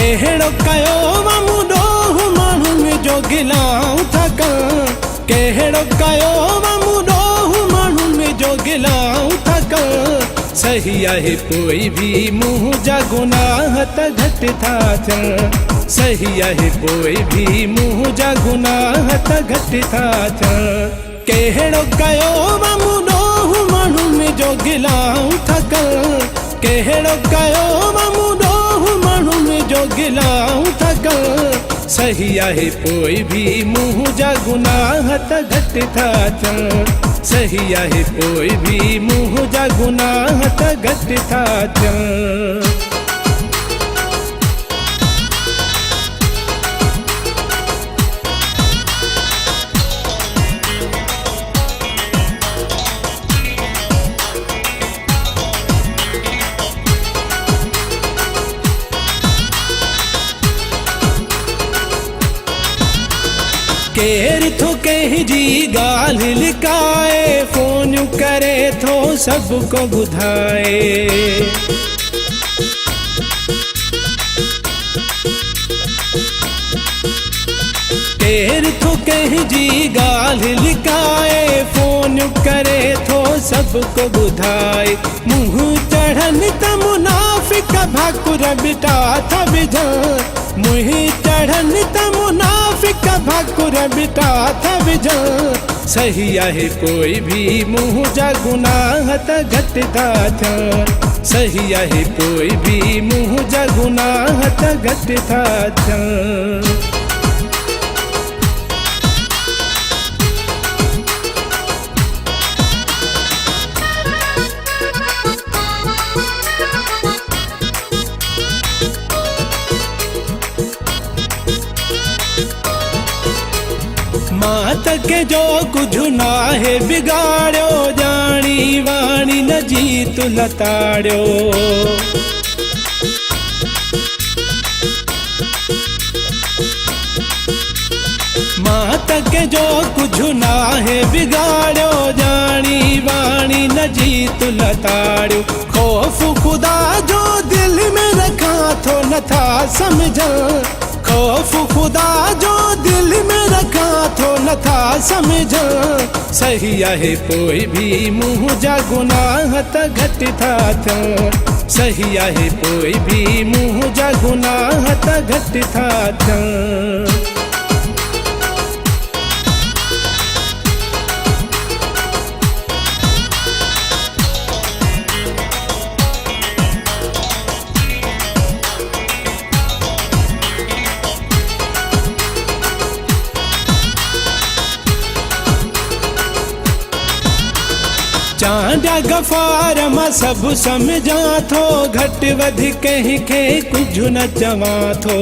केहड़ो कयो वमुडो माण्हुनि जो गिलाऊं था कनि केहड़ो कयो वमुडो माण्हुनि जो गिलाऊं था कनि सही आहे पोइ बि मुंहुं जा गुनाह त घटि था थियनि सही आहे पोइ बि मुंहुं जा गुनाह त घटि था थियनि केहड़ो कयो वमुडो माण्हुनि जो गिलाऊं था कनि केहड़ो कयो वमुडो माण्हुनि जो गिलाऊं था कनि सही आहे पोइ बि मुंहुं जा गुनाह त घटि था थियनि सही आहे पोइ बि मुंहुं जा गुनाह त घटि था थियनि केर थो कंहिंजी ॻाल्हि लिकाए फोन करे थो सभु को ॿुधाए केर थो कंहिंजी ॻाल्हि लिकाए फोन करे थो सभु को ॿुधाए मुंहुं चढ़नि त मुनाफ़िक भाकुर बिटा था विझनि मुंहुं चढ़नि त मुनाफ़िक भाकुर बिटा था विझनि सही आहे पोइ बि मुंहुं जा गुनाह त घटि था थियनि सही आहे पोइ बि मुंहुं जा गुनाह त घटि था थियनि मात के जो कुछ नाहे बिगाड़ो जानी वाणी न जीत लताड़ो मात के जो कुछ नाहे बिगाड़ो जानी वाणी न जीत लताड़ो खौफ खुदा जो दिल में रखा थो नथा समझ खौफ खुदा जो दिल में रखा थो नथा समझ सही आहे पोइ बि मुंहुं जा गुनाह त घटि था थियनि सही आहे पोइ बि मुंहुं जा गुनाह त घटि था थियनि चांडा गफ़ार मां सभु सम्झा थो घटि वधि कंहिंखे कुझु न चवां थो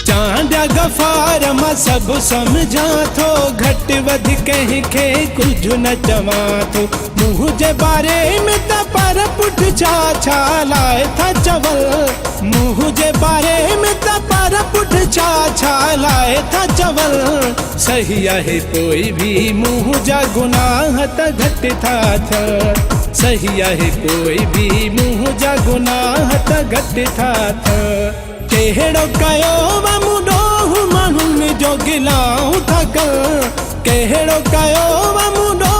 चांडा गफ़ार मां सभु सम्झा थो घटि वधि कंहिंखे कुझु न चवां थो मुंहुं जे बारे में त पर पुठ छा लाइ था चवनि मुंहुं जे बारे में त पर पुठ छा लाइ था चवनि सही आहे पोइ बि मुंहुं जा गुनाह त घटि था थियनि सही आहे पोइ बि मुंहुं जा गुनाह त घटि था थियनि केहड़ो कयो वमुडो माण्हुनि जो गिलाऊं था कनि केहड़ो कयो वमुडो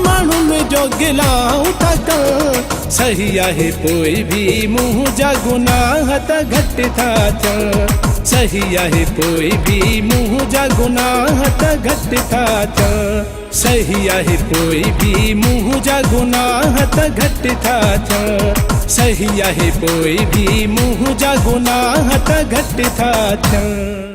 माण्हुनि जो गिलाऊं था कनि सही आहे पोइ बि मुंहुं जा गुनाह त घटि था थियनि सही आहे पोइ बि मुंहुं जा गुनाह त घटि था थियनि सही आहे पोइ बि मुंहुं जा गुनाह त घटि था थियनि सही आहे पोइ बि मुंहुं जा गुनाह त घटि था थियनि